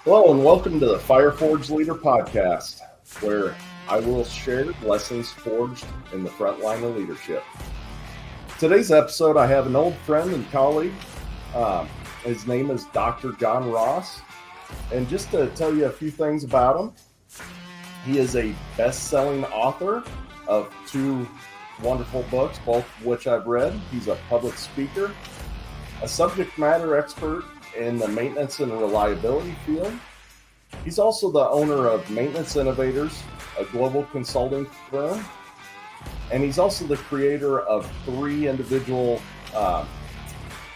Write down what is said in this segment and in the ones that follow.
Hello and welcome to the Fireforge Leader Podcast, where I will share lessons forged in the front line of leadership. Today's episode, I have an old friend and colleague. His name is Dr. John Ross. And just to tell you a few things about him, he is a best-selling author of two wonderful books, both of which I've read. He's a public speaker, a subject matter expert in the maintenance and reliability field. He's also the owner of Maintenance Innovators, a global consulting firm. And he's also the creator of three individual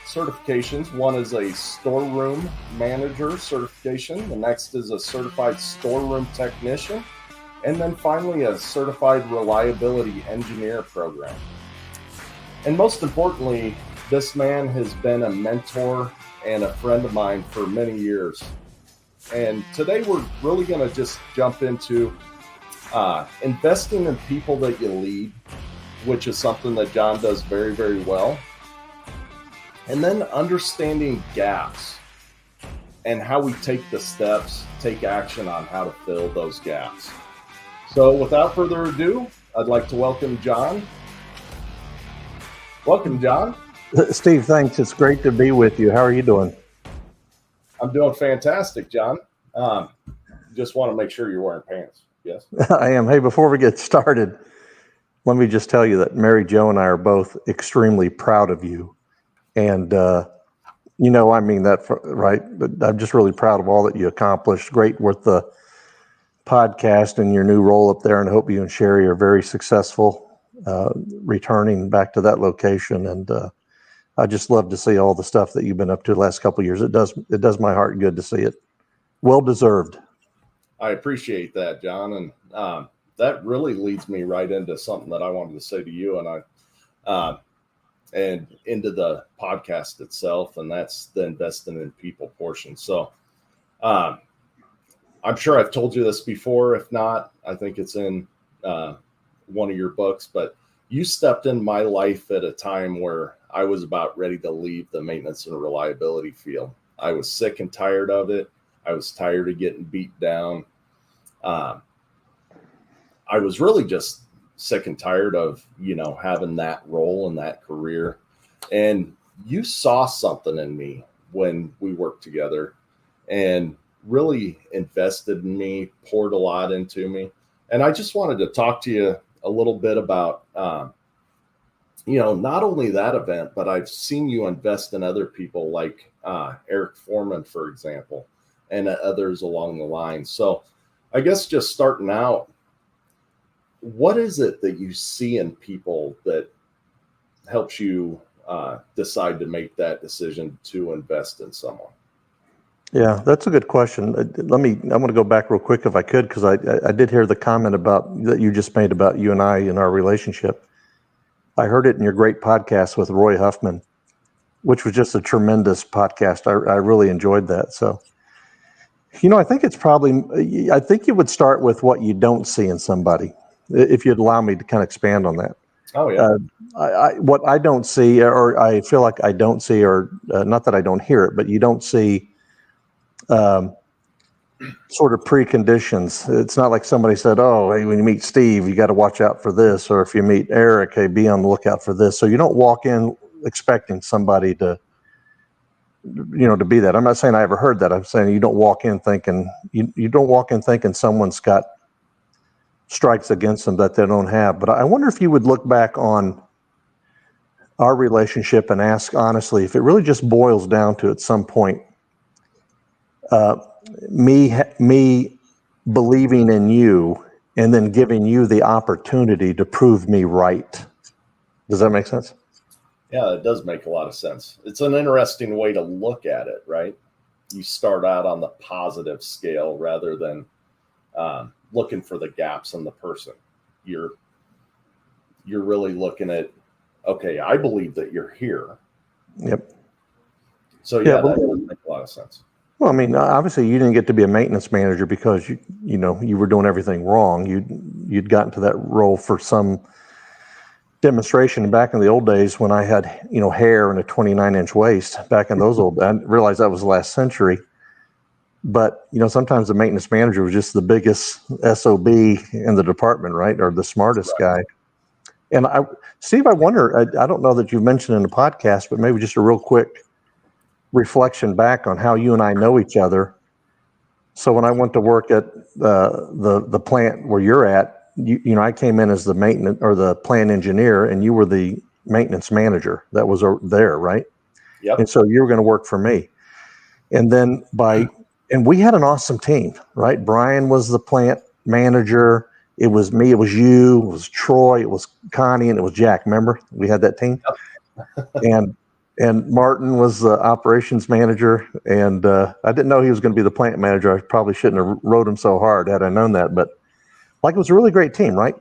certifications. One is a storeroom manager certification. The next is a certified storeroom technician. And then finally, a certified reliability engineer program. And most importantly, this man has been a mentor and a friend of mine for many years. And today we're really going to just jump into investing in people that you lead, which is something that John does very, very well. And then understanding gaps and how we take the steps, take action on how to fill those gaps. So without further ado, I'd like to welcome John. Welcome, John. Steve, thanks. It's great to be with you. How are you doing? I'm doing fantastic, John. Just want to make sure you're wearing pants. Yes? I am. Hey, before we get started, let me just tell you that Mary Jo and I are both extremely proud of you. And, I mean that, right? But I'm just really proud of all that you accomplished. Great with the podcast and your new role up there. And I hope you and Sherry are very successful returning back to that location. And I just love to see all the stuff that you've been up to the last couple of years. It does my heart good to see it. Well deserved. I appreciate that, John. And that really leads me right into something that I wanted to say to you and into the podcast itself. And that's the investing in people portion. So I'm sure I've told you this before. If not, I think it's in one of your books, but you stepped in my life at a time where I was about ready to leave the maintenance and reliability field. I was sick and tired of it. I was tired of getting beat down. I was really just sick and tired of, having that role in that career. And you saw something in me when we worked together and really invested in me, poured a lot into me. And I just wanted to talk to you a little bit about, not only that event, but I've seen you invest in other people like Eric Foreman, for example, and others along the line. So I guess just starting out, what is it that you see in people that helps you decide to make that decision to invest in someone? Yeah, that's a good question. I'm going to go back real quick if I could, because I did hear the comment that you just made about you and I and our relationship. I heard it in your great podcast with Roy Huffman, which was just a tremendous podcast. I really enjoyed that. So, I think I think you would start with what you don't see in somebody, if you'd allow me to kind of expand on that. Oh, yeah. What I don't see, or I feel like I don't see, or not that I don't hear it, but you don't see sort of preconditions. It's not like somebody said, oh, hey, when you meet Steve, you got to watch out for this. Or if you meet Eric, hey, be on the lookout for this. So you don't walk in expecting somebody to be that. I'm not saying I ever heard that. I'm saying you don't walk in thinking someone's got strikes against them that they don't have. But I wonder if you would look back on our relationship and ask honestly, if it really just boils down to at some point, me believing in you and then giving you the opportunity to prove me right. Does that make sense? Yeah, it does make a lot of sense. It's an interesting way to look at it, right? You start out on the positive scale rather than looking for the gaps in the person. You're really looking at, okay, I believe that you're here. Yep. So that does make a lot of sense. Well, I mean, obviously you didn't get to be a maintenance manager because you were doing everything wrong. You'd gotten to that role for some demonstration back in the old days when I had, hair and a 29-inch waist back in those I realized that was the last century. But, sometimes the maintenance manager was just the biggest SOB in the department, right? Or the smartest guy. And Steve, I wonder, I don't know that you've mentioned in the podcast, but maybe just a real quick reflection back on how you and I know each other. So when I went to work at the plant where you're at, I came in as the maintenance or the plant engineer, and you were the maintenance manager that was there, right? Yep. And so you were going to work for me. And then and we had an awesome team, right? Brian was the plant manager. It was me, it was you, it was Troy, it was Connie, and it was Jack. Remember? We had that team. Yep. and Martin was the operations manager. And I didn't know he was going to be the plant manager. I probably shouldn't have wrote him so hard had I known that. But it was a really great team, right?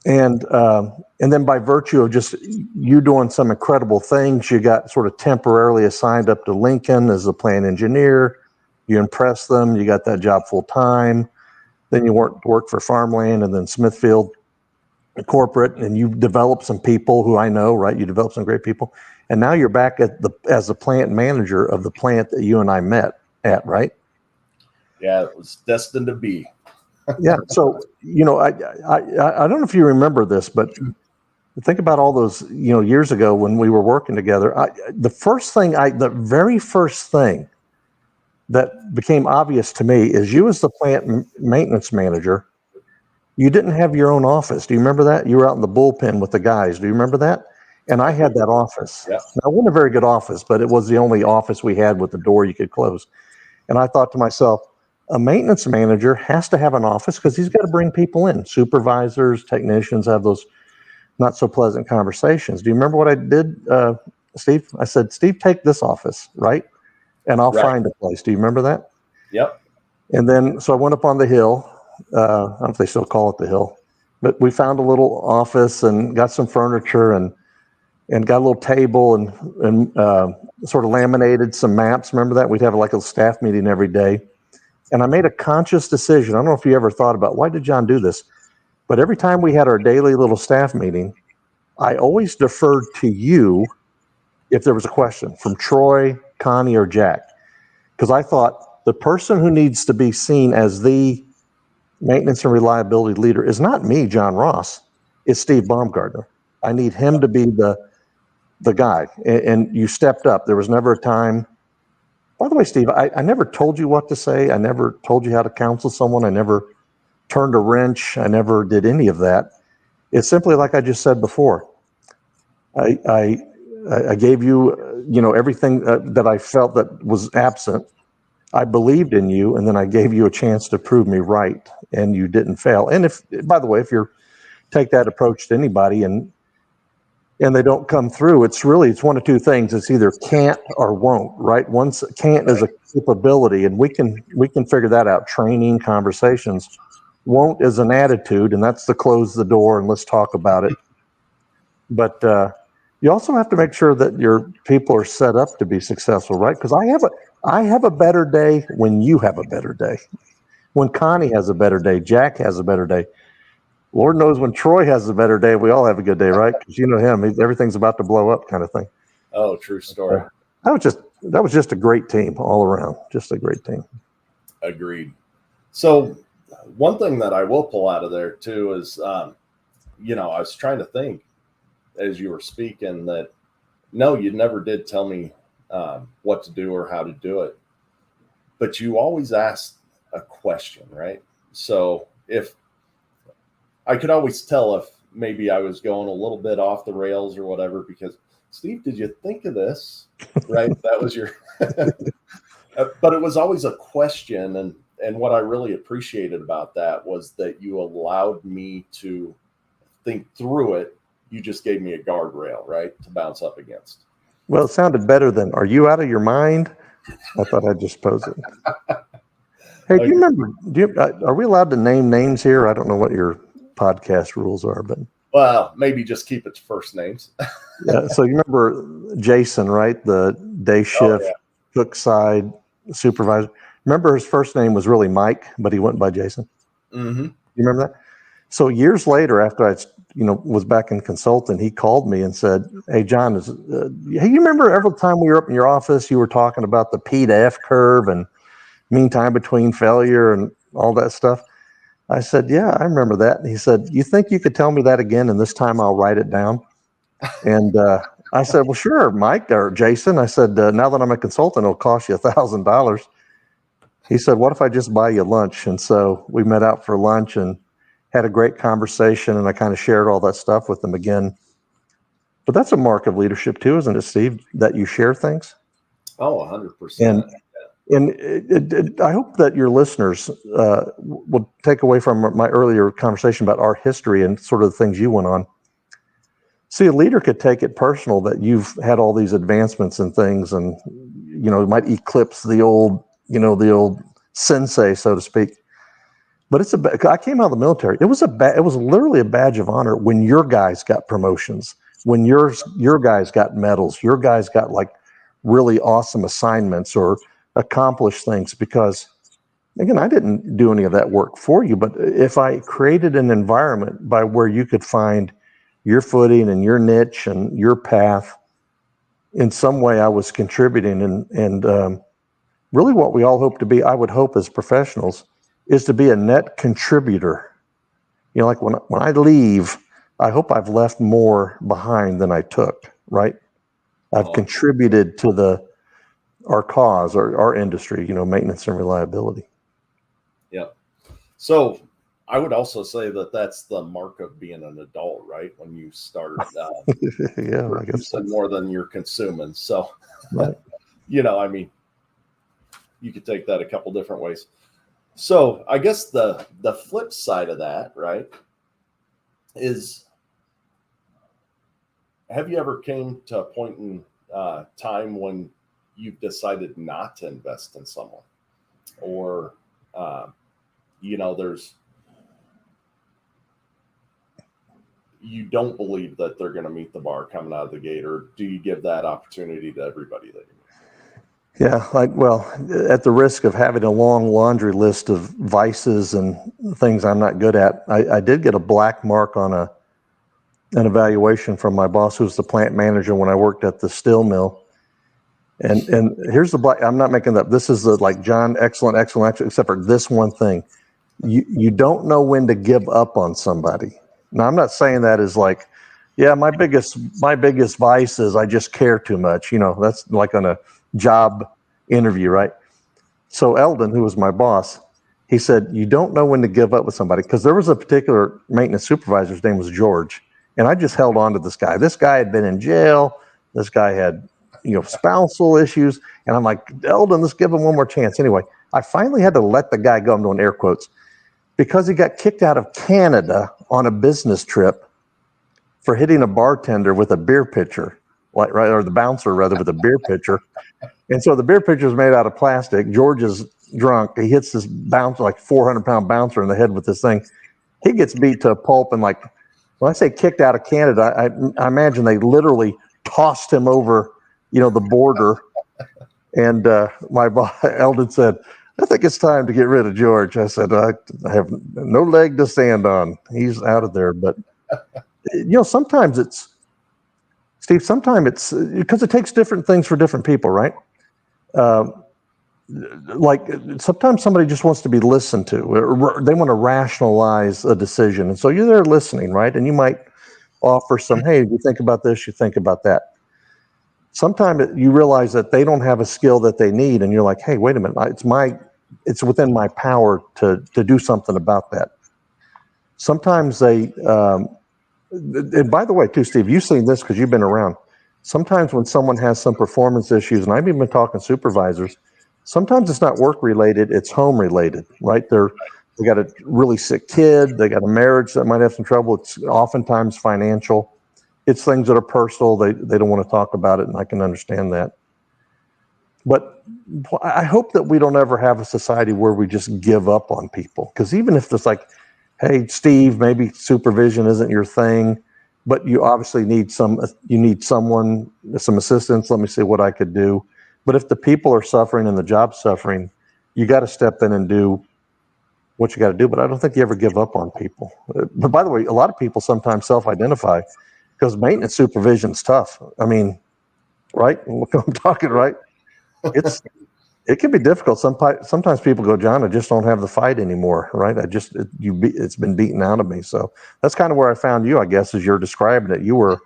And then by virtue of just you doing some incredible things, you got sort of temporarily assigned up to Lincoln as a plant engineer. You impressed them. You got that job full time. Then you worked for Farmland and then Smithfield Corporate, and you developed some people who I know, right? You developed some great people. And now you're back as the plant manager of the plant that you and I met at, right? Yeah, it was destined to be. Yeah. So, I don't know if you remember this, but think about all those, years ago when we were working together. The very first thing that became obvious to me is you as the plant maintenance manager, you didn't have your own office. Do you remember that? You were out in the bullpen with the guys. Do you remember that? And I had that office. Yeah. Now, it wasn't a very good office, but it was the only office we had with the door you could close. And I thought to myself, a maintenance manager has to have an office because he's got to bring people in. Supervisors, technicians have those not so pleasant conversations. Do you remember what I did, Steve? I said, Steve, take this office, right? And I'll find a place. Do you remember that? Yep. And then, so I went up on the hill. I don't know if they still call it the hill, but we found a little office and got some furniture and got a little table and sort of laminated some maps. Remember that? We'd have like a staff meeting every day. And I made a conscious decision. I don't know if you ever thought about, why did John do this? But every time we had our daily little staff meeting, I always deferred to you if there was a question from Troy, Connie, or Jack. Because I thought the person who needs to be seen as the maintenance and reliability leader is not me, John Ross. It's Steve Baumgartner. I need him to be the guy. And you stepped up. There was never a time. By the way, Steve, I never told you what to say. I never told you how to counsel someone. I never turned a wrench. I never did any of that. It's simply like I just said before. I gave you, everything that I felt that was absent. I believed in you, and then I gave you a chance to prove me right, and you didn't fail. And by the way, if you take that approach to anybody and they don't come through, it's one of two things. It's either can't or won't, right? Once can't is a capability, and we can figure that out. Training, conversations. Won't is an attitude, and that's to close the door and let's talk about it. But you also have to make sure that your people are set up to be successful, right? Because I have a better day when you have a better day. When Connie has a better day, Jack has a better day. Lord knows when Troy has a better day, we all have a good day, right? Because you know him, everything's about to blow up kind of thing. Oh, true story. That was just a great team all around. Just a great team. Agreed. So one thing that I will pull out of there too is, I was trying to think as you were speaking that, no, you never did tell me what to do or how to do it, but you always asked a question, right? So if I could always tell if maybe I was going a little bit off the rails or whatever, because Steve, did you think of this? Right. That was your, but it was always a question. And what I really appreciated about that was that you allowed me to think through it. You just gave me a guardrail, right, to bounce up against. Well, it sounded better than, are you out of your mind? I thought I'd just pose it. Hey, do you remember, are we allowed to name names here? I don't know what your podcast rules are, but. Well, maybe just keep it to first names. Yeah. So you remember Jason, right? The day shift, cook side supervisor. Remember his first name was really Mike, but he went by Jason. Mm-hmm. You remember that? So years later, after I, was back in consulting, he called me and said, "Hey, John, hey, you remember every time we were up in your office, you were talking about the P to F curve and mean time between failure and all that stuff. I said, yeah, I remember that. And he said, you think you could tell me that again, and this time I'll write it down? And I said, well, sure, Mike or Jason. I said, now that I'm a consultant, it'll cost you $1,000. He said, what if I just buy you lunch? And so we met out for lunch and had a great conversation, and I kind of shared all that stuff with him again. But that's a mark of leadership too, isn't it, Steve, that you share things? Oh, 100%. And I hope that your listeners will take away from my earlier conversation about our history and sort of the things you went on. See, a leader could take it personal that you've had all these advancements and things, and it might eclipse the old sensei, so to speak. But I came out of the military. It was literally a badge of honor when your guys got promotions, when your guys got medals, your guys got like really awesome assignments or accomplished things. Because again, I didn't do any of that work for you, but if I created an environment by where you could find your footing and your niche and your path, in some way I was contributing. And really what we all hope to be, I would hope as professionals, is to be a net contributor. Like when I leave, I hope I've left more behind than I took, right? I've contributed to our cause or our industry, maintenance and reliability. Yeah. So I would also say that that's the mark of being an adult, right? When you start yeah, I guess more than you're consuming. So, right. You could take that a couple different ways. So I guess the flip side of that, right, is, have you ever came to a point in time when you've decided not to invest in someone, or you don't believe that they're going to meet the bar coming out of the gate, or do you give that opportunity to everybody that you meet? Yeah, at the risk of having a long laundry list of vices and things I'm not good at, I did get a black mark on an evaluation from my boss, who was the plant manager when I worked at the steel mill. And here's the black. I'm not making that. This is John, excellent, except for this one thing. You don't know when to give up on somebody. Now, I'm not saying that as my biggest vice is I just care too much. That's like on a job interview, right? So Eldon, who was my boss, he said, you don't know when to give up with somebody, because there was a particular maintenance supervisor, his name was George, and I just held on to this guy. This guy had been in jail. This guy had, spousal issues. And I'm like, Eldon, let's give him one more chance. Anyway, I finally had to let the guy go, I'm doing air quotes, because he got kicked out of Canada on a business trip for hitting a bartender with a beer pitcher, or the bouncer rather, with a beer pitcher. And so the beer pitcher is made out of plastic. George is drunk. He hits this bouncer, 400-pound bouncer, in the head with this thing. He gets beat to a pulp, and when I say kicked out of Canada, I imagine they literally tossed him over, the border. And my boss, Eldon, said, I think it's time to get rid of George. I said, I have no leg to stand on. He's out of there. But, sometimes it's, Steve, sometimes it's because it takes different things for different people, right? Sometimes somebody just wants to be listened to, or they want to rationalize a decision. And so you're there listening, right? And you might offer some, hey, you think about this, you think about that. Sometimes you realize that they don't have a skill that they need, and you're like, hey, wait a minute, it's within my power to do something about that. Sometimes they, and by the way, too, Steve, you've seen this because you've been around. Sometimes when someone has some performance issues, and I've even been talking supervisors, sometimes it's not work related, it's home related, right? They got a really sick kid, they got a marriage that might have some trouble. It's oftentimes financial. It's things that are personal. They don't want to talk about it, and I can understand that. But I hope that we don't ever have a society where we just give up on people. Because even if it's hey, Steve, maybe supervision isn't your thing, but you obviously need some assistance. Let me see what I could do. But if the people are suffering and the job's suffering, you got to step in and do what you got to do. But I don't think you ever give up on people. But by the way, a lot of people sometimes self-identify, because maintenance supervision is tough. I mean, right? I'm talking, right? It can be difficult. Sometimes people go, John, I just don't have the fight anymore, right? It's been beaten out of me. So that's kind of where I found you, I guess, as you're describing it. You were,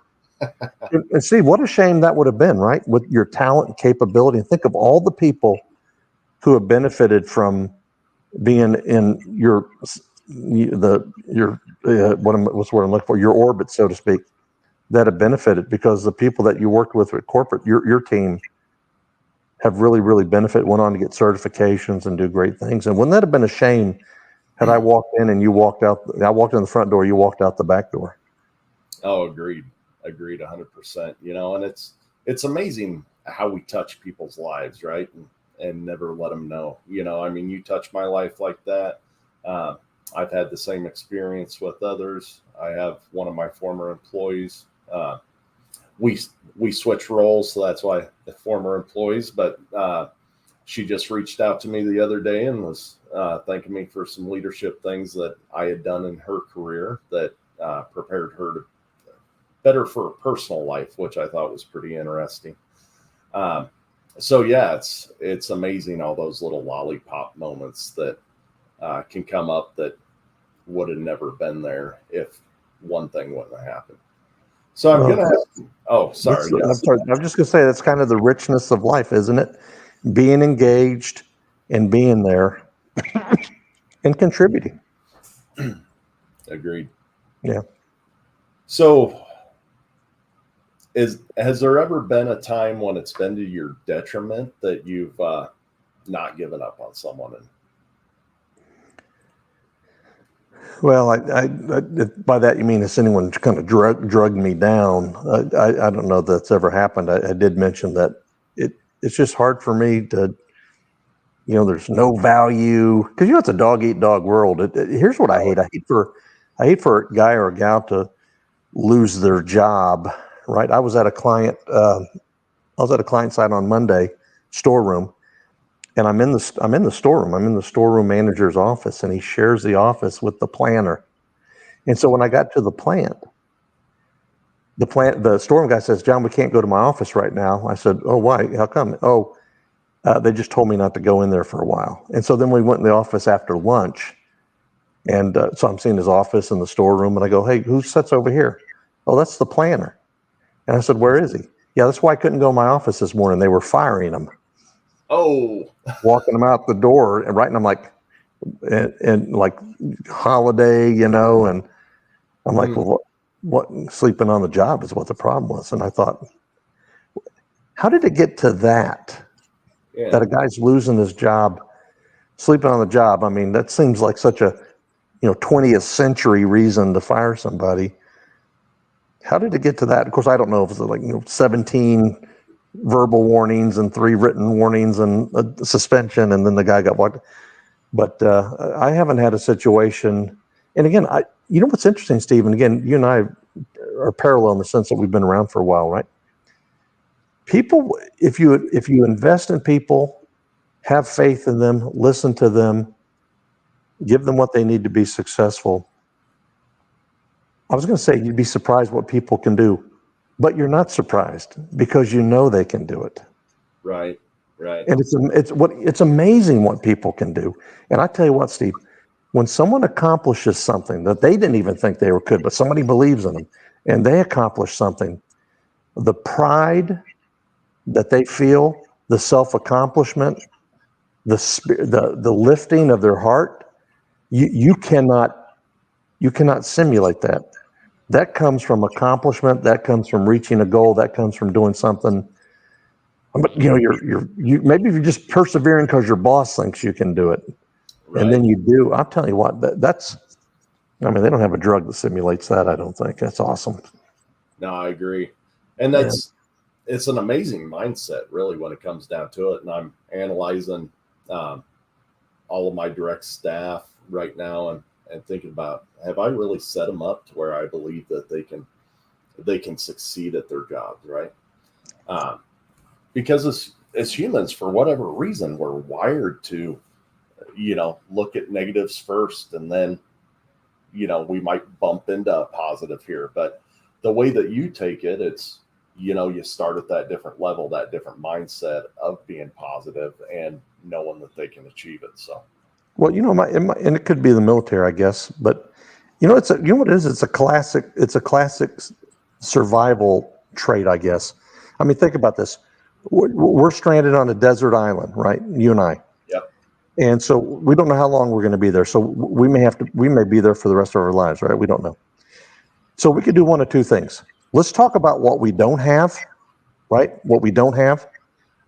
and Steve, what a shame that would have been, right? With your talent and capability. And think of all the people who have benefited from being in what's the word I'm looking for, your orbit, so to speak, that have benefited because the people that you worked with at corporate, your team, have really, really benefited, went on to get certifications and do great things. And wouldn't that have been a shame had I walked in and you walked out? I walked in the front door, you walked out the back door. Oh, agreed 100%. And it's amazing how we touch people's lives, right? And never let them know. I mean, you touch my life like that. I've had the same experience with others. I have one of my former employees. We switch roles, so that's why the former employees. But she just reached out to me the other day and was thanking me for some leadership things that I had done in her career that prepared her to better for her personal life, which I thought was pretty interesting. So yeah, it's amazing all those little lollipop moments that can come up that would have never been there if one thing wouldn't have happened. So I'm gonna. Oh, sorry. Yes. I'm just gonna say that's kind of the richness of life, isn't it? Being engaged and being there and contributing. Agreed. Yeah. So, has there ever been a time when it's been to your detriment that you've not given up on someone? Well, I by that you mean has anyone kind of drugged me down? I don't know that's ever happened. I did mention that it's just hard for me to, there's no value because it's a dog eat dog world. Here's what I hate. I hate for a guy or a gal to lose their job. Right. I was at a client site on Monday, storeroom. And I'm in the storeroom. I'm in the storeroom manager's office, and he shares the office with the planner. And so when I got to the storeroom guy says, John, we can't go to my office right now. I said, oh, why? How come? Oh, they just told me not to go in there for a while. And so then we went in the office after lunch. And so I'm seeing his office in the storeroom, and I go, hey, who sits over here? Oh, that's the planner. And I said, where is he? Yeah, that's why I couldn't go to my office this morning. They were firing him. Oh, walking them out the door, and right, and I'm like, and like holiday, and I'm like, well, what sleeping on the job is what the problem was. And I thought, how did it get to that? Yeah. That a guy's losing his job, sleeping on the job. I mean, that seems like such a 20th century reason to fire somebody. How did it get to that? Of course, I don't know if it's like 17 verbal warnings and 3 written warnings and a suspension, and then the guy got what? But I haven't had a situation. And again, what's interesting, Stephen? Again, you and I are parallel in the sense that we've been around for a while, right? People, if you invest in people, have faith in them, listen to them, give them what they need to be successful. I was going to say you'd be surprised what people can do. But you're not surprised because they can do it. Right. And it's amazing what people can do. And I tell you what, Steve, when someone accomplishes something that they didn't even think they could, but somebody believes in them and they accomplish something, the pride that they feel, the self-accomplishment, the lifting of their heart, you cannot simulate that. That comes from accomplishment. That comes from reaching a goal. That comes from doing something. But maybe if you're just persevering because your boss thinks you can do it, right. And then you do. I'll tell you what. They don't have a drug that simulates that. I don't think. That's awesome. No, I agree, and it's an amazing mindset, really, when it comes down to it. And I'm analyzing all of my direct staff right now, and thinking about, have I really set them up to where I believe that they can succeed at their jobs, right? Because as humans, for whatever reason, we're wired to, look at negatives first, and then, we might bump into a positive here. But the way that you take it, it's, you start at that different level, that different mindset of being positive, and knowing that they can achieve it. So, Well, and it could be the military, I guess, but you know what it is? It's a classic survival trait, I guess. I mean, think about this. We're stranded on a desert island, right? You and I. yep. And so we don't know how long we're going to be there. So we may be there for the rest of our lives, right? We don't know. So we could do one of two things. Let's talk about what we don't have, right? What we don't have,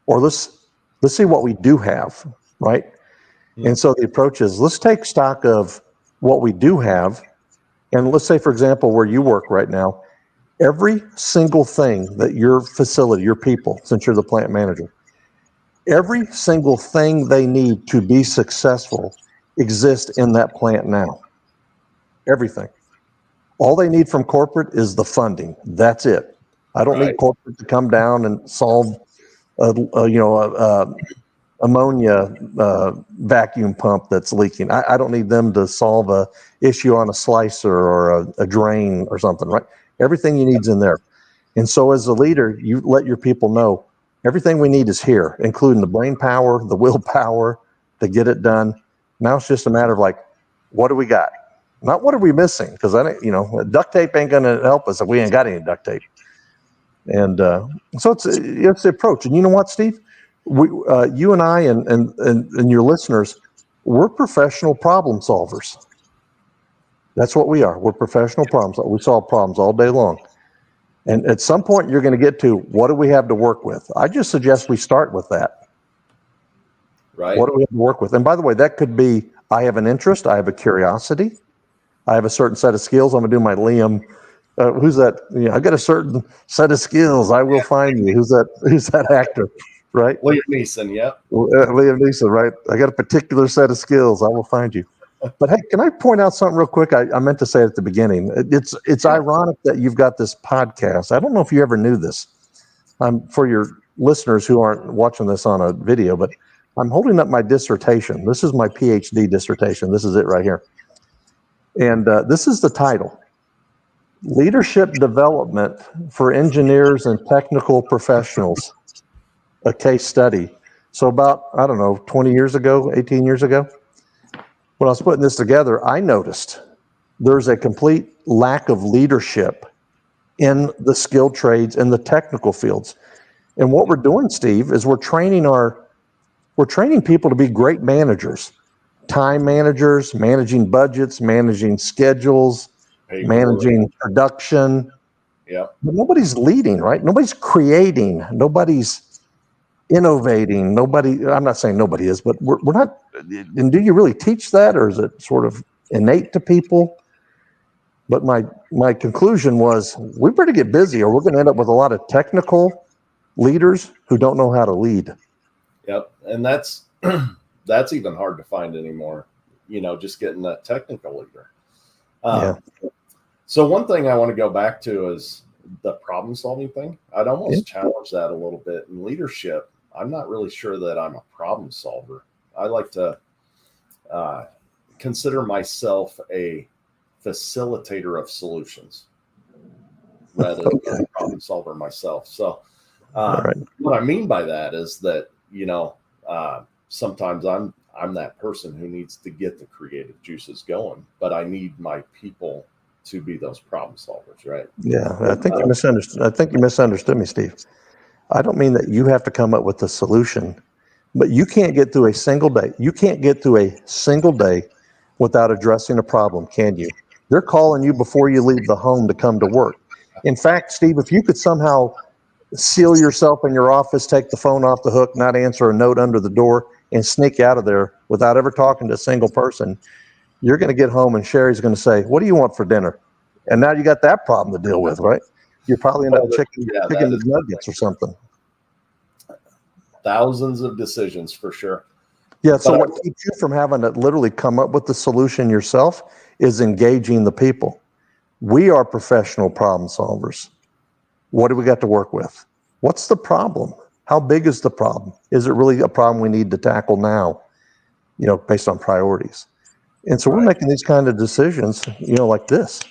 or let's see what we do have, right? And so the approach is, let's take stock of what we do have. And let's say, for example, where you work right now, every single thing that your facility, your people, since you're the plant manager, every single thing they need to be successful exists in that plant now. Everything. All they need from corporate is the funding. That's it. I don't need corporate to come down and solve ammonia vacuum pump that's leaking. I don't need them to solve a issue on a slicer or a drain or something, right? Everything you need's in there. And so as a leader, you let your people know everything we need is here, including the brain power, the willpower to get it done. Now it's just a matter of like, what do we got? Not what are we missing? Because duct tape ain't going to help us if we ain't got any duct tape. And so it's the approach. And you know what, Steve? You and I and your listeners, we're professional problem solvers. That's what we are. We're professional problem solvers. We solve problems all day long. And at some point, you're going to get to, what do we have to work with? I just suggest we start with that. Right. What do we have to work with? And by the way, that could be, I have an interest. I have a curiosity. I have a certain set of skills. I'm going to do my Liam. Who's that? I got a certain set of skills. I will find you. Who's that actor? Right? Liam Neeson, yeah. Liam Neeson, right? I got a particular set of skills. I will find you. But hey, can I point out something real quick? I meant to say it at the beginning. It's ironic that you've got this podcast. I don't know if you ever knew this. For your listeners who aren't watching this on a video, but I'm holding up my dissertation. This is my PhD dissertation. This is it right here. And this is the title: Leadership Development for Engineers and Technical Professionals, a case study. So about, 20 years ago, 18 years ago, when I was putting this together, I noticed there's a complete lack of leadership in the skilled trades and the technical fields. And what we're doing, Steve, is we're training people to be great managers, time managers, managing budgets, managing schedules, managing production. Yeah. But nobody's leading, right? Nobody's creating. Nobody's innovating. I'm not saying nobody is, but we're not. And do you really teach that, or is it sort of innate to people? But my conclusion was, we better get busy, or we're going to end up with a lot of technical leaders who don't know how to lead. Yep. And that's even hard to find anymore, just getting that technical leader. So one thing I want to go back to is the problem solving thing. I'd almost challenge that a little bit. In leadership, I'm not really sure that I'm a problem solver. I like to consider myself a facilitator of solutions rather than a problem solver myself. So what I mean by that is that, sometimes I'm that person who needs to get the creative juices going, but I need my people to be those problem solvers, right? Yeah, I think you misunderstood. I think you misunderstood me, Steve. I don't mean that you have to come up with the solution, but you can't get through a single day. You can't get through a single day without addressing a problem, can you? They're calling you before you leave the home to come to work. In fact, Steve, if you could somehow seal yourself in your office, take the phone off the hook, not answer a note under the door, and sneak out of there without ever talking to a single person, you're going to get home and Sherry's going to say, "What do you want for dinner?" And now you got that problem to deal with, right? You're probably end up chicken nuggets or something. Thousands of decisions for sure. Yeah, so what keeps you from having to literally come up with the solution yourself is engaging the people. We are professional problem solvers. What do we got to work with? What's the problem? How big is the problem? Is it really a problem we need to tackle now, based on priorities? And so we're making these kind of decisions, like this.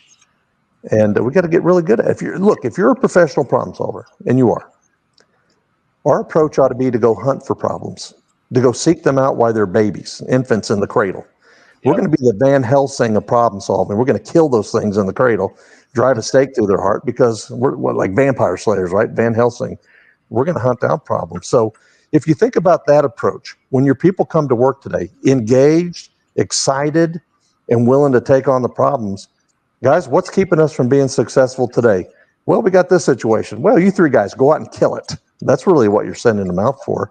And we got to get really good at it. If you're a professional problem solver, and you are, our approach ought to be to go hunt for problems. to go seek them out while they're babies, infants in the cradle. We're Yep. going to be the Van Helsing of problem solving. We're going to kill those things in the cradle, drive a stake through their heart because we're like vampire slayers, right? Van Helsing. We're going to hunt down problems. So if you think about that approach, when your people come to work today, engaged, excited, and willing to take on the problems, guys, what's keeping us from being successful today? Well, we got this situation. Well, you three guys, go out and kill it. That's really what you're sending them out for.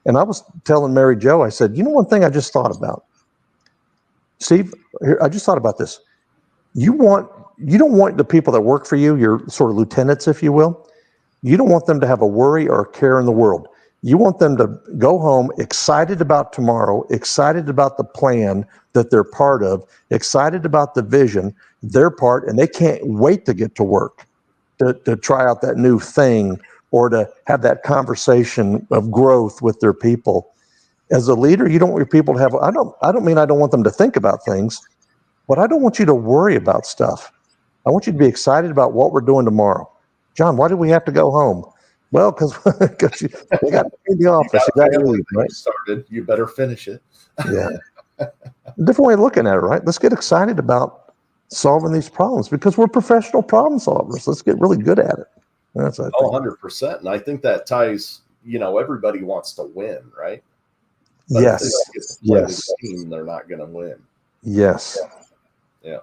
And I was telling Mary Jo, I said, you know, one thing I just thought about, Steve, here, I just thought about this. You don't want the people that work for you, your sort of lieutenants, if you will, you don't want them to have a worry or a care in the world. You want them to go home excited about tomorrow, excited about the plan that they're part of, excited about the vision, their part, and they can't wait to get to work, to try out that new thing or to have that conversation of growth with their people. As a leader, you don't want your people to have, I don't mean I don't want them to think about things, but I don't want you to worry about stuff. I want you to be excited about what we're doing tomorrow. John, why do we have to go home? Well, because you got to be in the office. You got to leave, right? Started. You better finish it. Yeah. Different way of looking at it, right? Let's get excited about solving these problems because we're professional problem solvers. Let's get really good at it. That's 100%. And I think that ties, everybody wants to win, right? But yes. If they don't get to play yes. the team, they're not going to win. Yes. Yeah.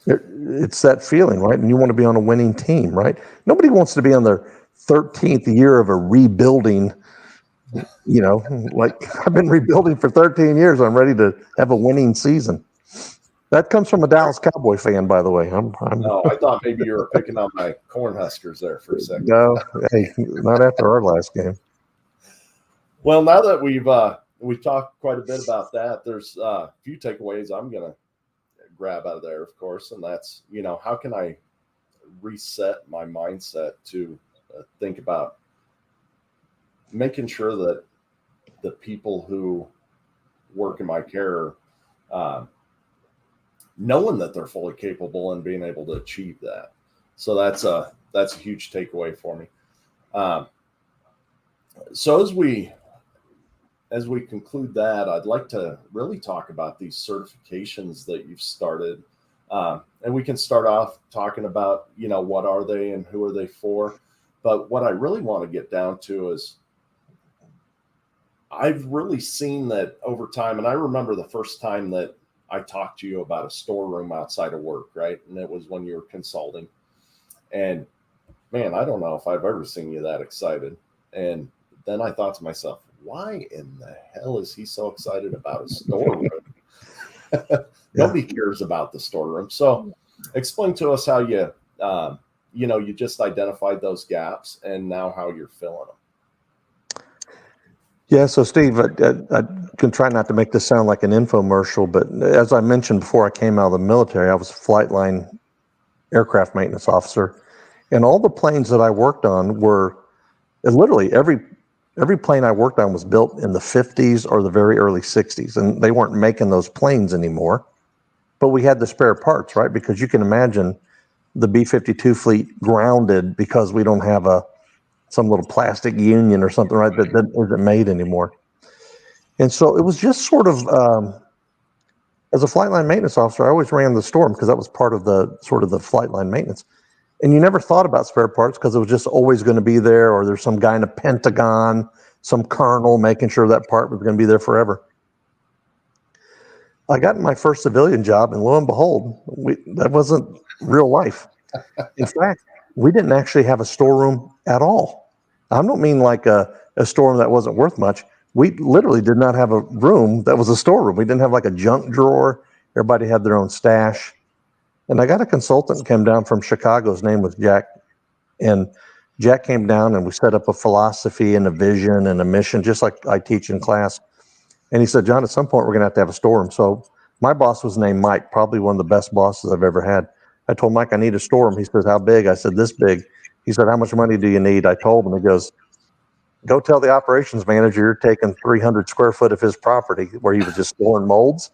It's that feeling, right? And you want to be on a winning team, right? Nobody wants to be on their 13th year of a rebuilding, like I've been rebuilding for 13 years. I'm ready to have a winning season. That comes from a Dallas Cowboy fan, by the way. No, I thought maybe you were picking on my Cornhuskers there for a second. No, hey, not after our last game. Well, now that we've talked quite a bit about that, there's a few takeaways I'm going to grab out of there, of course, and that's, how can I reset my mindset to think about making sure that the people who work in my care knowing that they're fully capable and being able to achieve that. So that's a huge takeaway for me. So as we conclude that, I'd like to really talk about these certifications that you've started. And we can start off talking about, what are they and who are they for? But what I really want to get down to is I've really seen that over time. And I remember the first time that I talked to you about a storeroom outside of work, right? And it was when you were consulting. And man, I don't know if I've ever seen you that excited. And then I thought to myself, why in the hell is he so excited about a storeroom? Nobody cares about the storeroom. So explain to us how you just identified those gaps and now how you're filling them. Yeah, so Steve, I can try not to make this sound like an infomercial, but as I mentioned before I came out of the military, I was a flight line aircraft maintenance officer. And all the planes that I worked on were literally every plane I worked on was built in the 50s or the very early 60s, and they weren't making those planes anymore. But we had the spare parts, right? Because you can imagine the B-52 fleet grounded because we don't have some little plastic union or something, right, that isn't made anymore. And so it was just sort of, as a flight line maintenance officer, I always ran the storm because that was part of the flight line maintenance. And you never thought about spare parts because it was just always going to be there, or there's some guy in a Pentagon, some colonel making sure that part was going to be there forever. I got my first civilian job, and lo and behold, that wasn't real life. In fact, we didn't actually have a storeroom at all. I don't mean like a storeroom that wasn't worth much. We literally did not have a room that was a storeroom. We didn't have like a junk drawer. Everybody had their own stash. And I got a consultant came down from Chicago. His name was Jack. And Jack came down and we set up a philosophy and a vision and a mission, just like I teach in class. And he said, John, at some point we're going to have a storeroom. So my boss was named Mike, probably one of the best bosses I've ever had. I told Mike, I need a storeroom. He says, how big? I said, this big. He said, how much money do you need? I told him. He goes, go tell the operations manager you're taking 300 square foot of his property where he was just storing molds.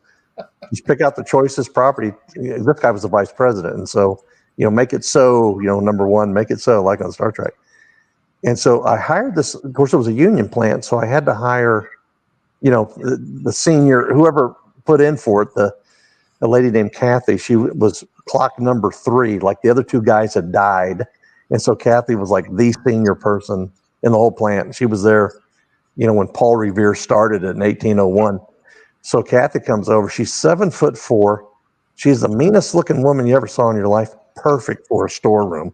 Just pick out the choicest property. This guy was the vice president. And so, make it so, number one, make it so, like on Star Trek. And so I hired this, of course, it was a union plant. So I had to hire, the senior, whoever put in for it, a lady named Kathy, she was clock number 3. Like the other 2 guys had died. And so Kathy was like the senior person in the whole plant. She was there, when Paul Revere started in 1801. So Kathy comes over. She's 7'4". She's the meanest looking woman you ever saw in your life. Perfect for a storeroom.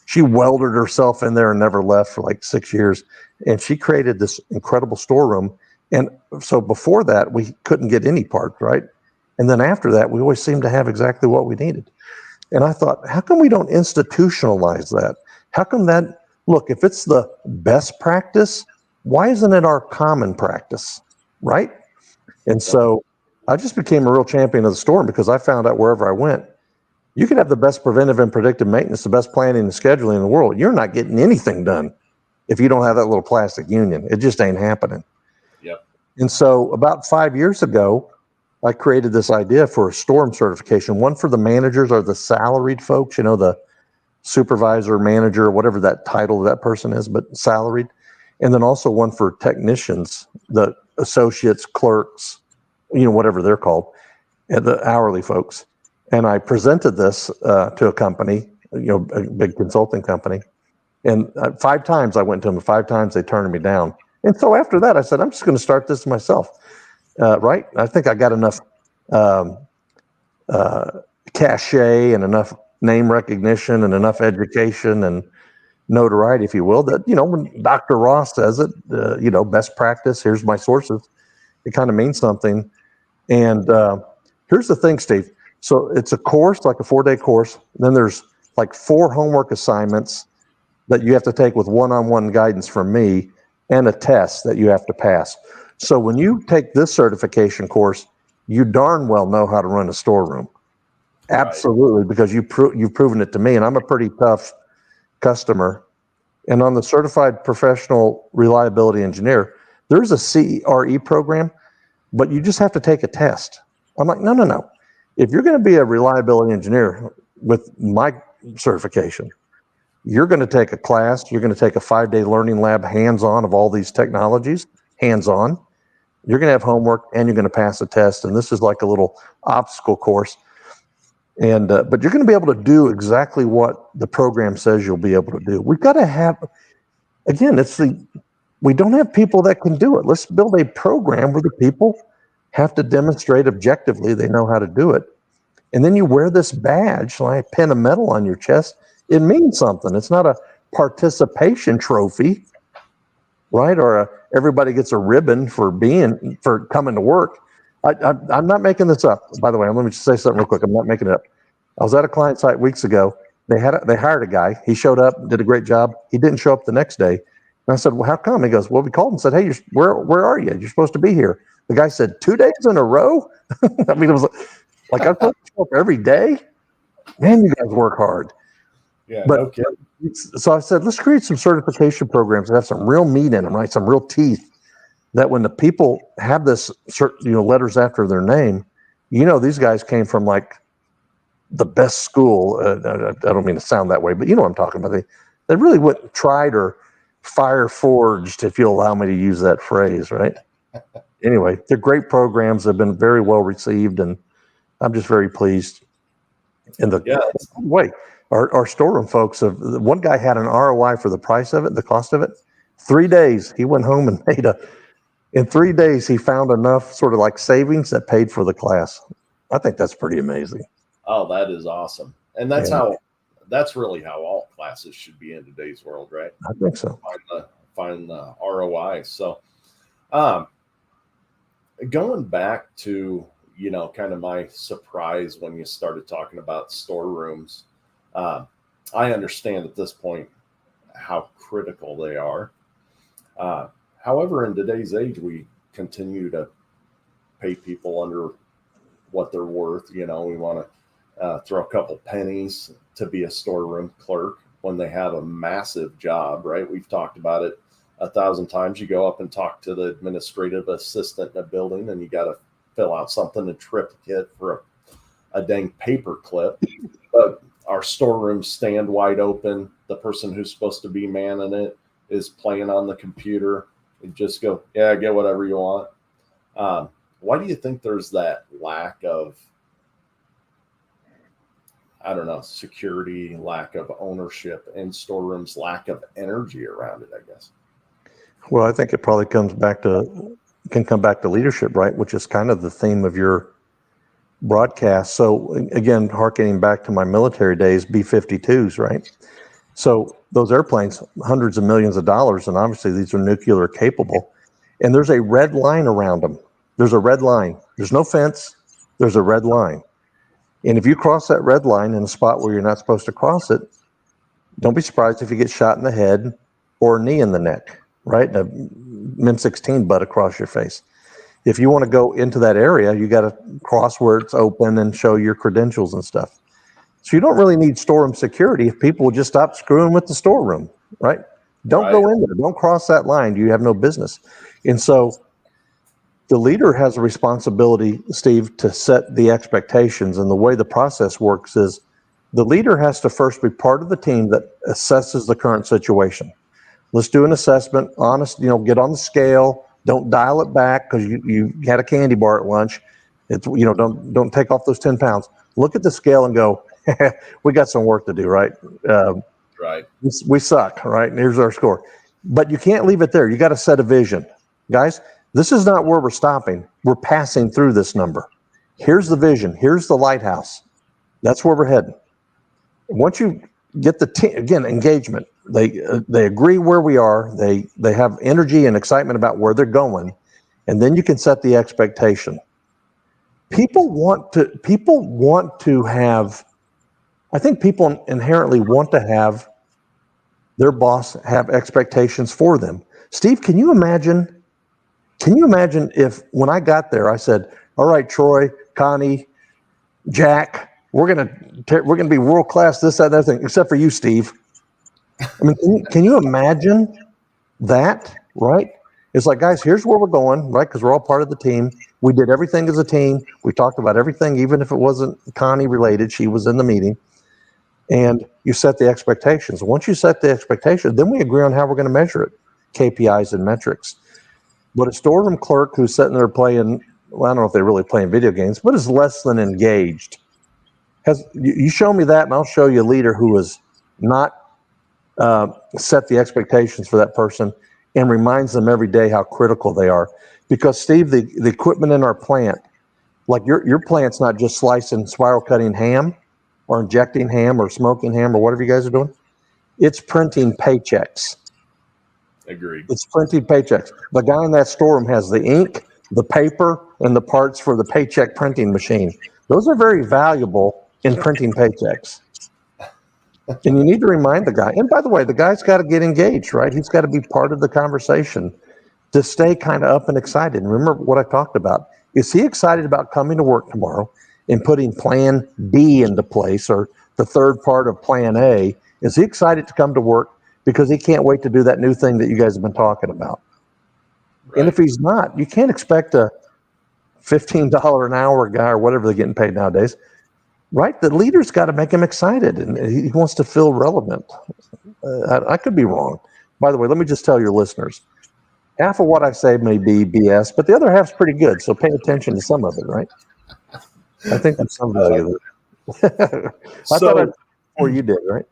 She welded herself in there and never left for like 6 years. And she created this incredible storeroom. And so before that, we couldn't get any parts, right? And then after that, we always seemed to have exactly what we needed. And I thought, how come we don't institutionalize that? How come that, look, if it's the best practice, why isn't it our common practice, right? And so I just became a real champion of the storm because I found out wherever I went, you could have the best preventive and predictive maintenance, the best planning and scheduling in the world. You're not getting anything done if you don't have that little plastic union. It just ain't happening. Yep. And so about 5 years ago, I created this idea for a storm certification, one for the managers or the salaried folks, the supervisor, manager, whatever that title of that person is, but salaried. And then also one for technicians, the associates, clerks, whatever they're called, and the hourly folks. And I presented this to a company, a big consulting company. And 5 times I went to them, 5 times they turned me down. And so after that, I said, I'm just going to start this myself. Right? I think I got enough cachet and enough name recognition and enough education and notoriety, if you will, that, when Dr. Ross says it, best practice, here's my sources, it kind of means something. And here's the thing, Steve. So it's a course, like a 4-day course. Then there's like 4 homework assignments that you have to take with one-on-one guidance from me and a test that you have to pass. So when you take this certification course, you darn well know how to run a storeroom. Absolutely, because you've proven it to me, and I'm a pretty tough customer. And on the Certified Professional Reliability Engineer, there's a CRE program, but you just have to take a test. I'm like, no. If you're going to be a reliability engineer with my certification, you're going to take a class, you're going to take a 5-day learning lab hands-on of all these technologies, hands-on. You're going to have homework and you're going to pass a test. And this is like a little obstacle course. And but you're going to be able to do exactly what the program says you'll be able to do. We've got to have, again, we don't have people that can do it. Let's build a program where the people have to demonstrate objectively they know how to do it. And then you wear this badge, like pin a medal on your chest. It means something. It's not a participation trophy, right? Or everybody gets a ribbon for coming to work. I'm not making this up. By the way, let me just say something real quick. I'm not making it up. I was at a client site weeks ago. They hired a guy. He showed up, did a great job. He didn't show up the next day. And I said, well, how come? He goes, well, we called and said, hey, where are you? You're supposed to be here. The guy said, 2 days in a row? I mean, it was like I'm supposed to show up every day? Man, you guys work hard. Yeah, but okay. So I said, let's create some certification programs that have some real meat in them, right? Some real teeth, that when the people have this, letters after their name, these guys came from like the best school. I don't mean to sound that way, but you know what I'm talking about. They really went tried or fire forged, if you'll allow me to use that phrase, right? Anyway, they're great programs. They've been very well received, and I'm just very pleased. Wait. Our storeroom folks, one guy had an ROI for the price of it, the cost of it. 3 days, he went home and in 3 days, he found enough sort of like savings that paid for the class. I think that's pretty amazing. Oh, that is awesome. And that's really how all classes should be in today's world, right? I think so. Find the ROI. So going back to, kind of my surprise when you started talking about storerooms, I understand at this point how critical they are. However, in today's age, we continue to pay people under what they're worth. We want to throw a couple pennies to be a storeroom clerk when they have a massive job, right? We've talked about it 1,000 times. You go up and talk to the administrative assistant in a building, and you got to fill out something, a triplicate for a dang paper clip. But our storerooms stand wide open. The person who's supposed to be manning it is playing on the computer. And just go, yeah, get whatever you want. Why do you think there's that lack of, I don't know, security, lack of ownership in storerooms, lack of energy around it, I guess? Well, I think it probably can come back to leadership, right? Which is kind of the theme of your broadcast. So again, harkening back to my military days, B-52s, right? So those airplanes, hundreds of millions of dollars, and obviously these are nuclear capable. And there's a red line around them. There's a red line. There's no fence. There's a red line. And if you cross that red line in a spot where you're not supposed to cross it, don't be surprised if you get shot in the head or a knee in the neck, right? A M16 butt across your face. If you want to go into that area, you got to cross where it's open and show your credentials and stuff. So you don't really need storeroom security if people will just stop screwing with the storeroom, right? Don't go in there. Don't cross that line. You have no business. And so the leader has a responsibility, Steve, to set the expectations. And the way the process works is the leader has to first be part of the team that assesses the current situation. Let's do an assessment, honest, get on the scale. Don't dial it back because you had a candy bar at lunch. It's, don't take off those 10 pounds. Look at the scale and go, we got some work to do, right? Right. We suck, right? And here's our score. But you can't leave it there. You got to set a vision. Guys, this is not where we're stopping. We're passing through this number. Here's the vision. Here's the lighthouse. That's where we're heading. Once you get the team, again, engagement. They agree where we are. They have energy and excitement about where they're going, and then you can set the expectation. People want to have. I think people inherently want to have their boss have expectations for them. Steve, can you imagine? Can you imagine if when I got there, I said, "All right, Troy, Connie, Jack, we're gonna be world class. This, that, and that thing, except for you, Steve." I mean, can you imagine that, right? It's like, guys, here's where we're going, right? Because we're all part of the team. We did everything as a team. We talked about everything, even if it wasn't Connie related. She was in the meeting. And you set the expectations. Once you set the expectation, then we agree on how we're going to measure it, KPIs and metrics. But a storeroom clerk who's sitting there playing, well, I don't know if they're really playing video games, but is less than engaged. You show me that, and I'll show you a leader who is not set the expectations for that person and reminds them every day how critical they are. Because, Steve, the equipment in our plant, like your plant's not just slicing, spiral cutting ham or injecting ham or smoking ham or whatever you guys are doing. It's printing paychecks. Agreed. It's printing paychecks. The guy in that storeroom has the ink, the paper, and the parts for the paycheck printing machine. Those are very valuable in printing paychecks. And you need to remind the guy. And by the way, the guy's got to get engaged, right? He's got to be part of the conversation to stay kind of up and excited. And remember what I talked about. Is he excited about coming to work tomorrow and putting plan B into place, or the third part of plan A? Is he excited to come to work because he can't wait to do that new thing that you guys have been talking about? Right. And if he's not, you can't expect a $15 an hour guy or whatever they're getting paid nowadays. Right? The leader's got to make him excited, and he wants to feel relevant. I could be wrong. By the way, let me just tell your listeners, half of what I say may be BS, but the other half's pretty good, so pay attention to some of it, right? I think there's some value there. I thought I'd before you did, right?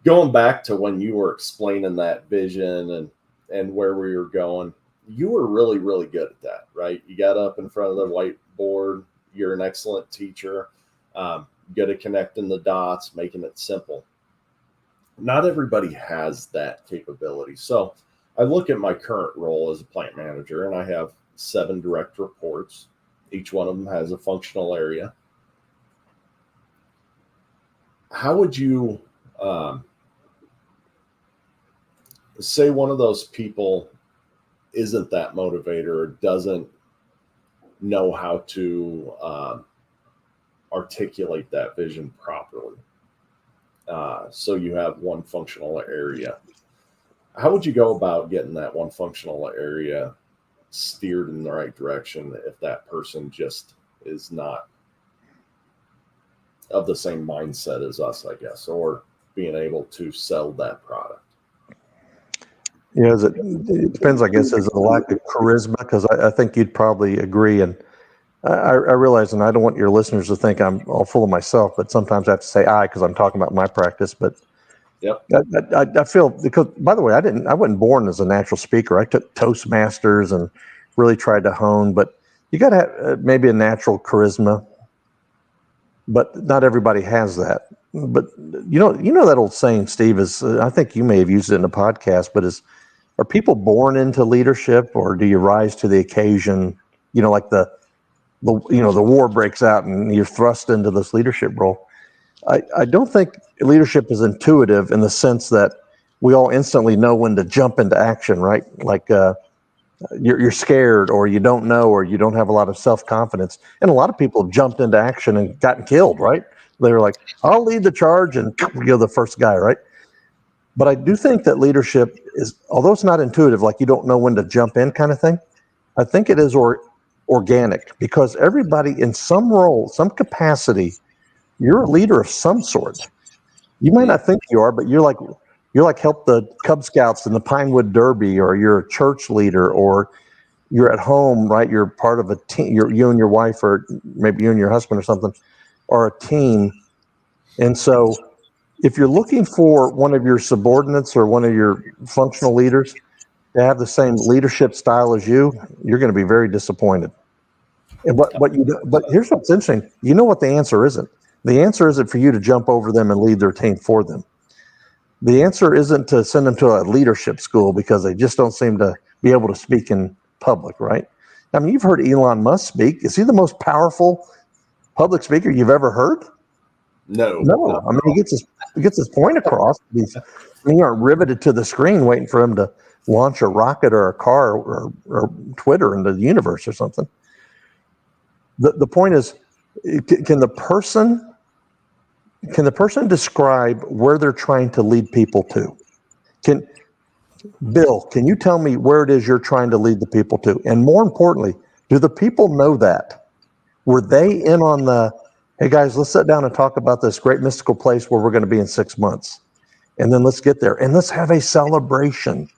Going back to when you were explaining that vision and where we were going, you were really, really good at that, right? You got up in front of the whiteboard. You're an excellent teacher, good at connecting the dots, making it simple. Not everybody has that capability. So I look at my current role as a plant manager, and I have 7 direct reports. Each one of them has a functional area. How would you say one of those people isn't that motivator or doesn't know how to articulate that vision properly? So you have one functional area. How would you go about getting that one functional area steered in the right direction if that person just is not of the same mindset as us, I guess, or being able to sell that product? Yeah, it depends, I guess, is it a lack of charisma? Because I think you'd probably agree. And I realize, and I don't want your listeners to think I'm all full of myself, but sometimes I have to say I because I'm talking about my practice. But Yep. I feel, because, by the way, I wasn't born as a natural speaker. I took Toastmasters and really tried to hone, but you got to have maybe a natural charisma, but not everybody has that. But you know that old saying, Steve, is I think you may have used it in a podcast, but are people born into leadership, or do you rise to the occasion? Like the war breaks out and you're thrust into this leadership role. I don't think leadership is intuitive in the sense that we all instantly know when to jump into action, right? Like you're scared, or you don't know, or you don't have a lot of self-confidence. And a lot of people have jumped into action and gotten killed, right? They were like, I'll lead the charge, and you're the first guy, right? But I do think that leadership is, although it's not intuitive, like you don't know when to jump in kind of thing, I think it is organic, because everybody in some role, some capacity, you're a leader of some sort. You might not think you are, but you're like help the Cub Scouts in the Pinewood Derby, or you're a church leader, or you're at home, right? You're part of a team. You and your wife, or maybe you and your husband or something, are a team. And so if you're looking for one of your subordinates or one of your functional leaders to have the same leadership style as you, you're going to be very disappointed. And but here's what's interesting. You know what the answer isn't? The answer isn't for you to jump over them and lead their team for them. The answer isn't to send them to a leadership school because they just don't seem to be able to speak in public, right? I mean, you've heard Elon Musk speak. Is he the most powerful public speaker you've ever heard? No. I mean, he gets his point across. You aren't riveted to the screen waiting for him to launch a rocket or a car or Twitter into the universe or something. The point is, can the person describe where they're trying to lead people to? Bill, can you tell me where it is you're trying to lead the people to? And more importantly, do the people know that? Were they in on the, hey guys, let's sit down and talk about this great mystical place where we're going to be in 6 months. And then let's get there and let's have a celebration.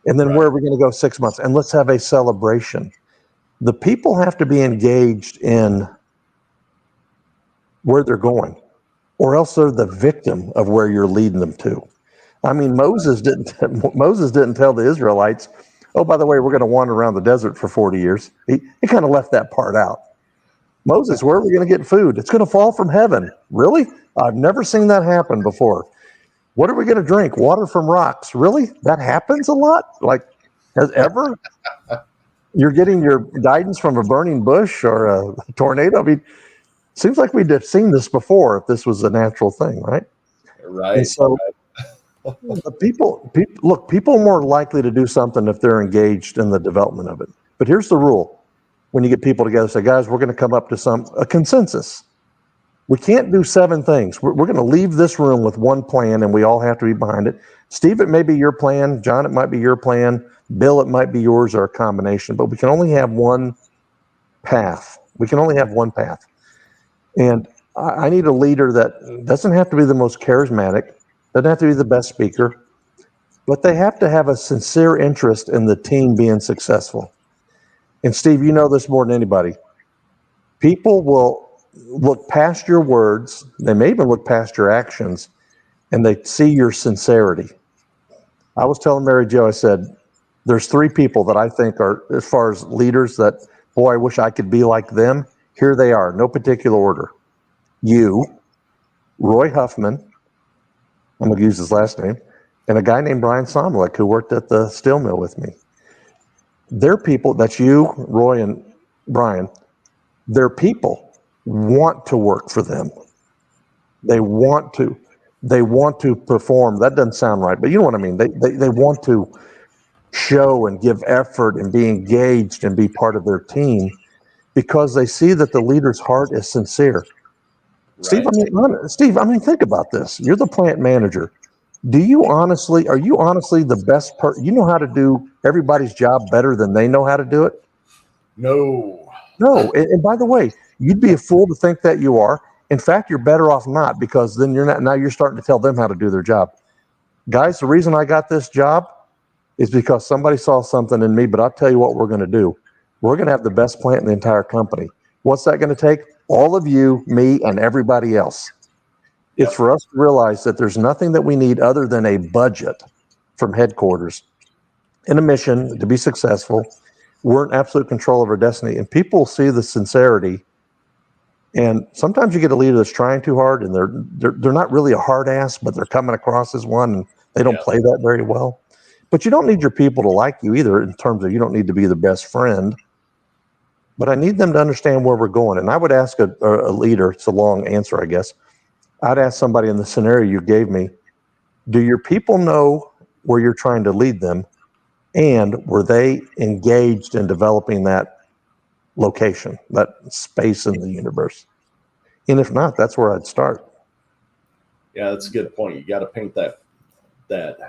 And then where are we going to go 6 months? And let's have a celebration. The people have to be engaged in where they're going, or else they're the victim of where you're leading them to. I mean, Moses didn't tell the Israelites, oh, by the way, we're going to wander around the desert for 40 years. He kind of left that part out. Moses, where are we going to get food? It's going to fall from heaven. Really? I've never seen that happen before. What are we going to drink? Water from rocks. Really? That happens a lot? Like, has ever? You're getting your guidance from a burning bush or a tornado? I mean, seems like we'd have seen this before if this was a natural thing, right? Right. And so the people are more likely to do something if they're engaged in the development of it. But here's the rule. When you get people together, say, guys, we're going to come up to a consensus. We can't do 7 things. We're going to leave this room with one plan, and we all have to be behind it. Steve, it may be your plan. John, it might be your plan. Bill, it might be yours, or a combination. But we can only have one path. And I need a leader that doesn't have to be the most charismatic, doesn't have to be the best speaker, but they have to have a sincere interest in the team being successful. And Steve, you know this more than anybody. People will look past your words. They may even look past your actions, and they see your sincerity. I was telling Mary Jo, I said, there's 3 people that I think are, as far as leaders, that, boy, I wish I could be like them. Here they are, no particular order. You, Roy Huffman, I'm going to use his last name, and a guy named Brian Somalik who worked at the steel mill with me. They're people, that's you, Roy, and Brian. Their people want to work for them. They want to perform. That doesn't sound right, but you know what I mean. They want to show and give effort and be engaged and be part of their team because they see that the leader's heart is sincere. Right. Steve, I mean, think about this. You're the plant manager. Are you honestly the best person? You know how to do everybody's job better than they know how to do it? No. And by the way, you'd be a fool to think that you are. In fact, you're better off not, because then you're starting to tell them how to do their job. Guys, the reason I got this job, is because somebody saw something in me. But I'll tell you what we're going to do. We're going to have the best plant in the entire company. What's that going to take? All of you, me, and everybody else. Yep. It's for us to realize that there's nothing that we need other than a budget from headquarters and a mission to be successful. We're in absolute control of our destiny, and people see the sincerity. And sometimes you get a leader that's trying too hard, and they're not really a hard ass, but they're coming across as one, and they don't play that very well. But you don't need your people to like you either, in terms of you don't need to be the best friend. But I need them to understand where we're going. And I would ask a leader, it's a long answer, I guess. I'd ask somebody in the scenario you gave me, do your people know where you're trying to lead them? And were they engaged in developing that location, that space in the universe? And if not, that's where I'd start. Yeah, that's a good point. You got to paint that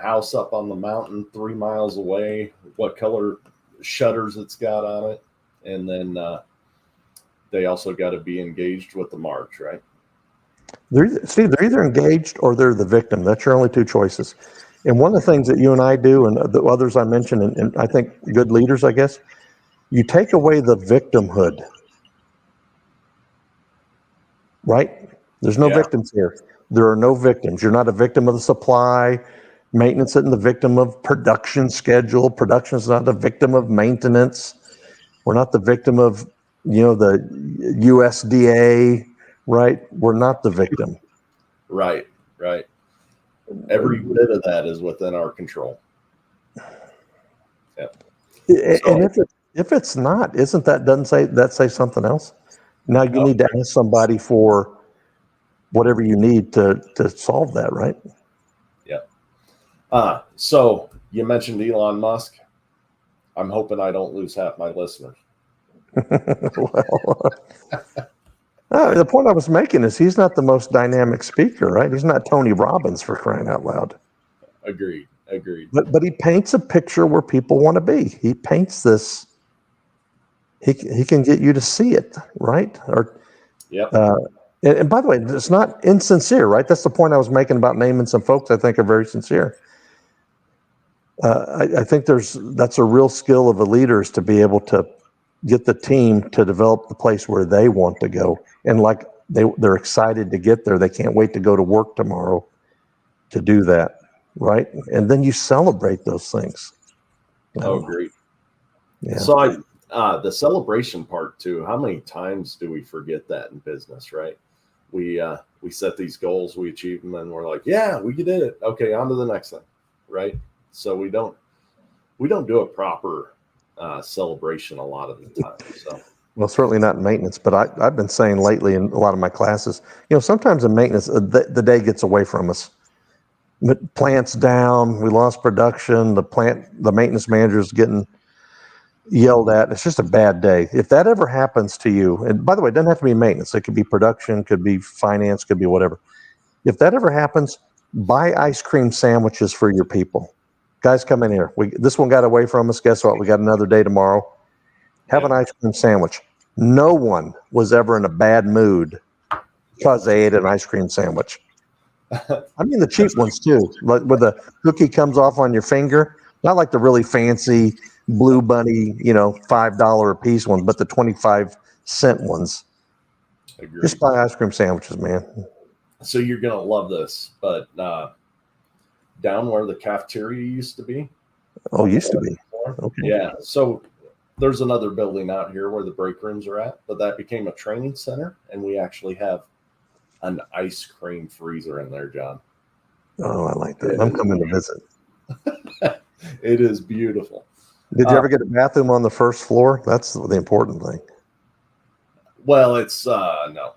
house up on the mountain 3 miles away, what color shutters it's got on it. And then they also got to be engaged with the march, right? Steve, they're either engaged or they're the victim. That's your only two choices. And one of the things that you and I do, and the others I mentioned, and I think good leaders, I guess, you take away the victimhood, right? There's no victims here. There are no victims. You're not a victim of the supply. Maintenance isn't the victim of production schedule. Production is not the victim of maintenance. We're not the victim of, the USDA, right? We're not the victim. Right. Every bit of that is within our control. Yeah. And if it's not, doesn't that say something else? Now you need to ask somebody for whatever you need to solve that, right? Yeah. So you mentioned Elon Musk. I'm hoping I don't lose half my listeners. The point I was making is he's not the most dynamic speaker, right? He's not Tony Robbins, for crying out loud. Agreed. But he paints a picture where people want to be. He paints this. He can get you to see it, right? And by the way, it's not insincere, right? That's the point I was making about naming some folks I think are very sincere. I think that's a real skill of a leader, is to be able to get the team to develop the place where they want to go. And like they're excited to get there. They can't wait to go to work tomorrow to do that, right? And then you celebrate those things. Great. Yeah. So the celebration part too, how many times do we forget that in business, right? We set these goals, we achieve them, and we're like, yeah, we did it. Okay, on to the next thing, right? So we don't do a proper celebration a lot of the time. So, well, certainly not in maintenance, but I've been saying lately in a lot of my classes, sometimes in maintenance, the day gets away from us. Plant's down, we lost production, the maintenance manager is getting yelled at. It's just a bad day. If that ever happens to you, and by the way, it doesn't have to be maintenance. It could be production, could be finance, could be whatever. If that ever happens, buy ice cream sandwiches for your people. Guys, come in here. This one got away from us. Guess what? We got another day tomorrow. Have an ice cream sandwich. No one was ever in a bad mood because they ate an ice cream sandwich. I mean the cheap ones too, like where the cookie comes off on your finger. Not like the really fancy Blue Bunny, $5 a piece ones, but the 25-cent ones. Agreed. Just buy ice cream sandwiches, man. So you're gonna love this, but down where the cafeteria used to be. Oh, used to be. Okay. Yeah. So there's another building out here where the break rooms are at, but that became a training center, and we actually have an ice cream freezer in there, John. Oh, I like that. I'm coming to visit. It is beautiful. Did you ever get a bathroom on the first floor? That's the important thing. Well, it's no.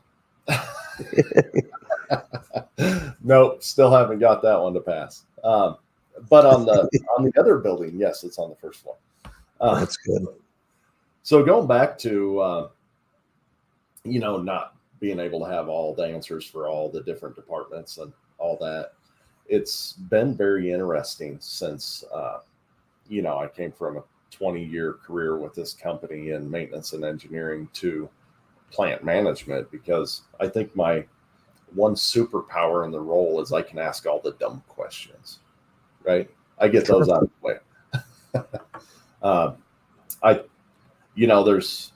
Nope, still haven't got that one to pass. But on the other building, yes, it's on the first floor. That's good. So going back to not being able to have all the answers for all the different departments and all that, it's been very interesting since I came from a 20-year career with this company in maintenance and engineering to plant management, because I think my one superpower in the role is I can ask all the dumb questions, right? I get those out of the way. uh, I, there's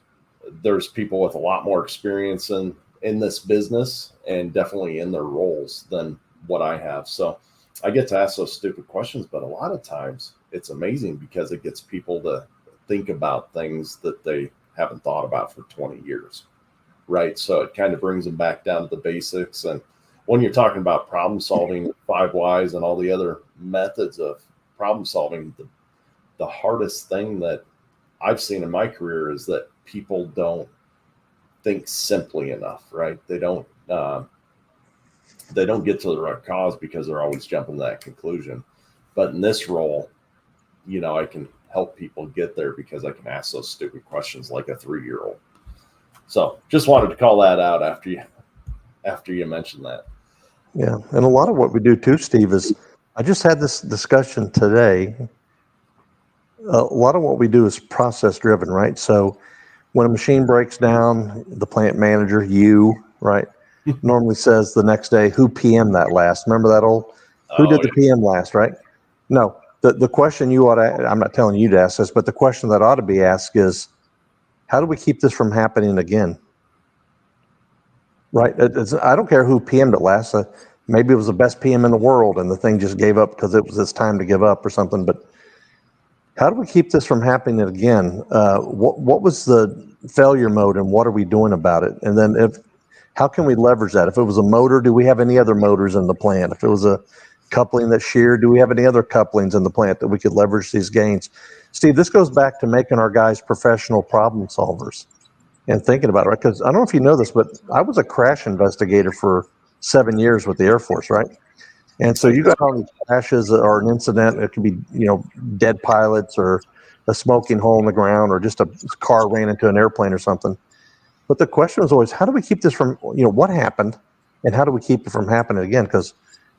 people with a lot more experience in this business and definitely in their roles than what I have. So I get to ask those stupid questions, but a lot of times it's amazing because it gets people to think about things that they haven't thought about for 20 years. Right. So it kind of brings them back down to the basics. And when you're talking about problem solving, 5 whys and all the other methods of problem solving, the hardest thing that I've seen in my career is that people don't think simply enough, right? They don't get to the right cause because they're always jumping to that conclusion. But in this role, I can help people get there because I can ask those stupid questions like a 3-year-old. So just wanted to call that out after you mentioned that. Yeah. And a lot of what we do too, Steve, is I just had this discussion today. A lot of what we do is process driven, right? So when a machine breaks down, the plant manager, right, normally says the next day, who PM that last? Remember that who did the PM last, right? No, the question you ought to, I'm not telling you to ask this, but the question that ought to be asked is, how do we keep this from happening again? Right? I don't care who PM'd it last. Maybe it was the best PM in the world and the thing just gave up because it was its time to give up or something. But how do we keep this from happening again? What was the failure mode and what are we doing about it? And then how can we leverage that? If it was a motor, do we have any other motors in the plant? If it was a coupling that sheared, do we have any other couplings in the plant that we could leverage these gains? Steve, this goes back to making our guys professional problem solvers and thinking about it, right? Because I don't know if you know this, but I was a crash investigator for 7 years with the Air Force, right? And so you got all these crashes or an incident. It could be, dead pilots or a smoking hole in the ground or just a car ran into an airplane or something. But the question was always, how do we keep this from, what happened and how do we keep it from happening again? Because,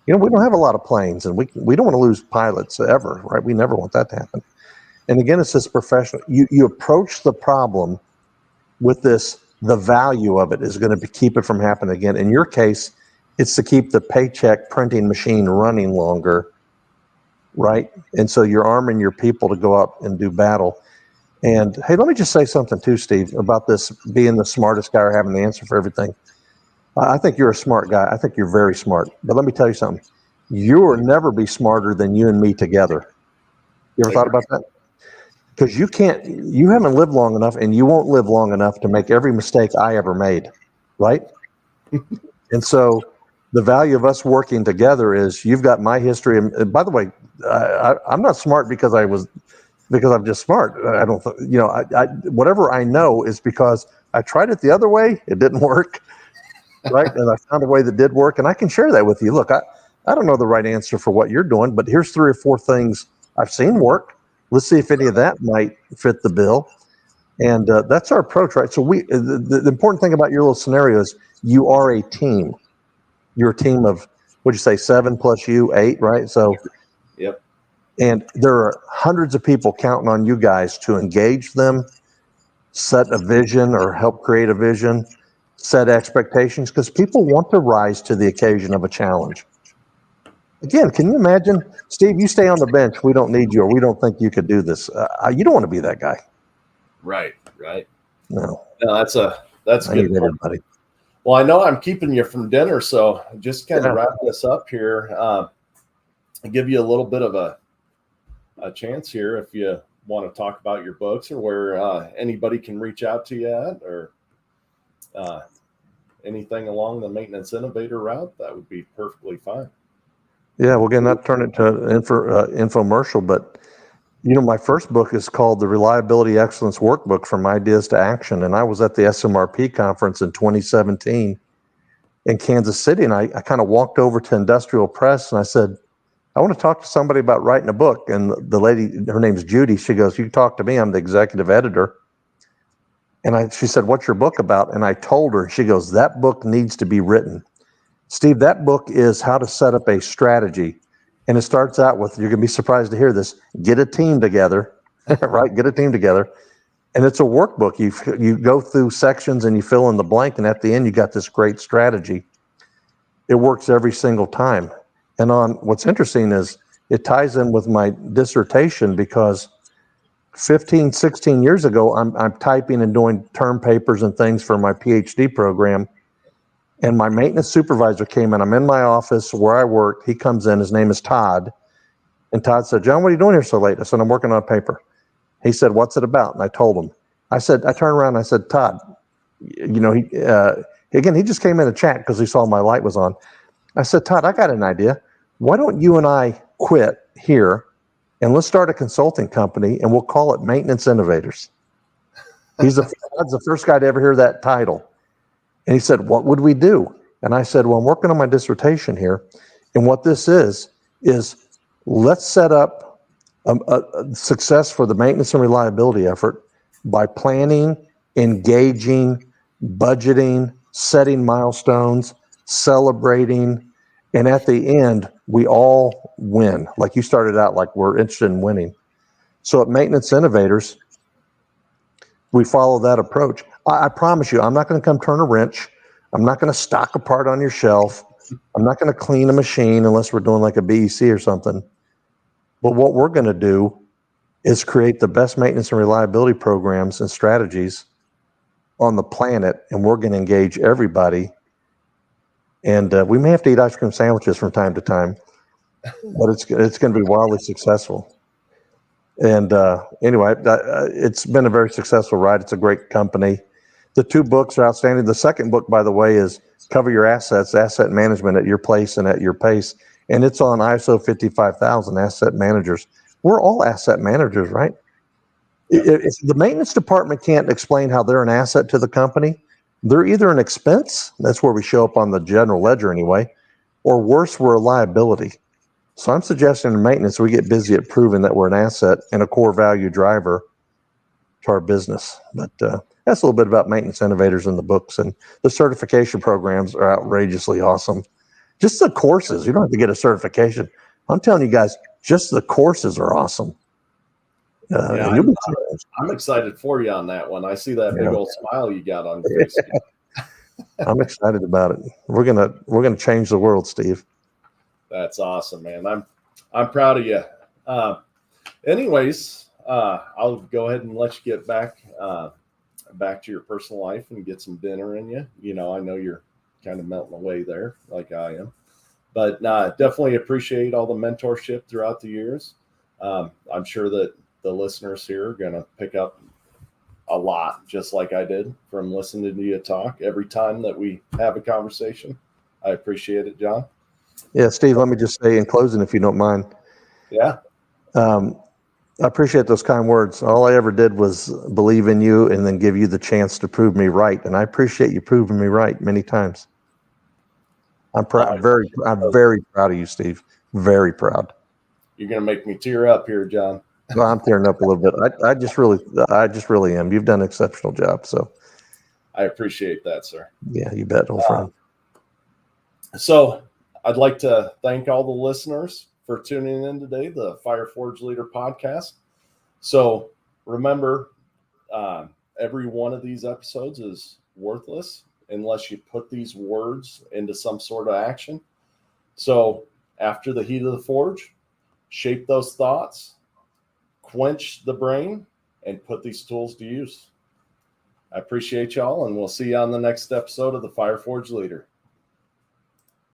we don't have a lot of planes and we don't want to lose pilots ever, right? We never want that to happen. And again, it's this professional, you approach the problem with this, the value of it is going to keep it from happening again. In your case, it's to keep the paycheck printing machine running longer, right? And so you're arming your people to go out and do battle. And hey, let me just say something too, Steve, about this being the smartest guy or having the answer for everything. I think you're a smart guy. I think you're very smart. But let me tell you something. You will never be smarter than you and me together. You ever thought about that? Because you haven't lived long enough and you won't live long enough to make every mistake I ever made, right? And so the value of us working together is you've got my history. And by the way, I'm not smart because I'm just smart. I don't, whatever I know is because I tried it the other way. It didn't work, right? And I found a way that did work and I can share that with you. Look, I don't know the right answer for what you're doing, but here's 3 or 4 things I've seen work. Let's see if any of that might fit the bill. And that's our approach, right? So the important thing about your little scenario is you are a team. You're a team of, what'd you say, 7 plus you, 8, right? So, yep. And there are hundreds of people counting on you guys to engage them, set a vision or help create a vision, set expectations, because people want to rise to the occasion of a challenge. Again, can you imagine, Steve, you stay on the bench, we don't need you, or we don't think you could do this. You don't want to be that guy. Right. No, that's I good. need everybody. Well, I know I'm keeping you from dinner, so just kind of wrap this up here. I'll give you a little bit of a chance here if you want to talk about your books or where anybody can reach out to you at, or anything along the maintenance innovator route. That would be perfectly fine. Yeah, we're going to not turn it to infomercial, but my first book is called The Reliability Excellence Workbook from Ideas to Action. And I was at the SMRP conference in 2017 in Kansas City. And I kind of walked over to Industrial Press and I said, I want to talk to somebody about writing a book. And the lady, her name's Judy, she goes, you talk to me, I'm the executive editor. And she said, what's your book about? And I told her, she goes, that book needs to be written. Steve, that book is how to set up a strategy. And it starts out with, you're going to be surprised to hear this, get a team together, right? Get a team together. And it's a workbook. You go through sections and you fill in the blank. And at the end, you got this great strategy. It works every single time. And what's interesting is it ties in with my dissertation because 15, 16 years ago, I'm typing and doing term papers and things for my PhD program. And my maintenance supervisor came in. I'm in my office where I work. He comes in. His name is Todd. And Todd said, John, what are you doing here so late? I said, I'm working on a paper. He said, what's it about? And I told him. I turned around and I said, Todd, he just came in to chat because he saw my light was on. I said, Todd, I got an idea. Why don't you and I quit here and let's start a consulting company and we'll call it Maintenance Innovators. Todd's the first guy to ever hear that title. And he said, what would we do? And I said, well, I'm working on my dissertation here. And what this is let's set up a success for the maintenance and reliability effort by planning, engaging, budgeting, setting milestones, celebrating, and at the end, we all win. Like you started out, like we're interested in winning. So at Maintenance Innovators, we follow that approach. I promise you, I'm not going to come turn a wrench. I'm not going to stock a part on your shelf. I'm not going to clean a machine unless we're doing like a BEC or something. But what we're going to do is create the best maintenance and reliability programs and strategies on the planet, and we're going to engage everybody. And we may have to eat ice cream sandwiches from time to time, but it's going to be wildly successful. And anyway, it's been a very successful ride. It's a great company. The 2 books are outstanding. The second book, by the way, is Cover Your Assets, Asset Management at Your Place and at Your Pace. And it's on ISO 55000 asset managers. We're all asset managers, right? If the maintenance department can't explain how they're an asset to the company, they're either an expense, that's where we show up on the general ledger anyway, or worse, we're a liability. So I'm suggesting in maintenance, we get busy at proving that we're an asset and a core value driver to our business. But that's a little bit about Maintenance Innovators in the books, and the certification programs are outrageously awesome. Just the courses, you don't have to get a certification. I'm telling you guys, just the courses are awesome. Yeah, I'm excited for you on that one. I see that big old smile you got on your face. I'm excited about it. We're gonna change the world, Steve. That's awesome, man. I'm proud of you. Anyways, I'll go ahead and let you get back to your personal life and get some dinner in you. You know, I know you're kind of melting away there like I am, but definitely appreciate all the mentorship throughout the years. I'm sure that the listeners here are going to pick up a lot, just like I did from listening to you talk every time that we have a conversation. I appreciate it, John. Yeah, Steve, let me just say in closing, if you don't mind. Yeah. I appreciate those kind words. All I ever did was believe in you and then give you the chance to prove me right. And I appreciate you proving me right many times. I'm proud. I'm very proud of you, Steve. Very proud. You're going to make me tear up here, John. Well, I'm tearing up a little bit. I just really am. You've done an exceptional job. So I appreciate that, sir. Yeah, you bet, old friend. So I'd like to thank all the listeners for tuning in today, the Fire Forge Leader podcast. So remember, every one of these episodes is worthless unless you put these words into some sort of action. So after the heat of the forge, shape those thoughts, quench the brain, and put these tools to use. I appreciate y'all, and we'll see you on the next episode of the Fire Forge Leader.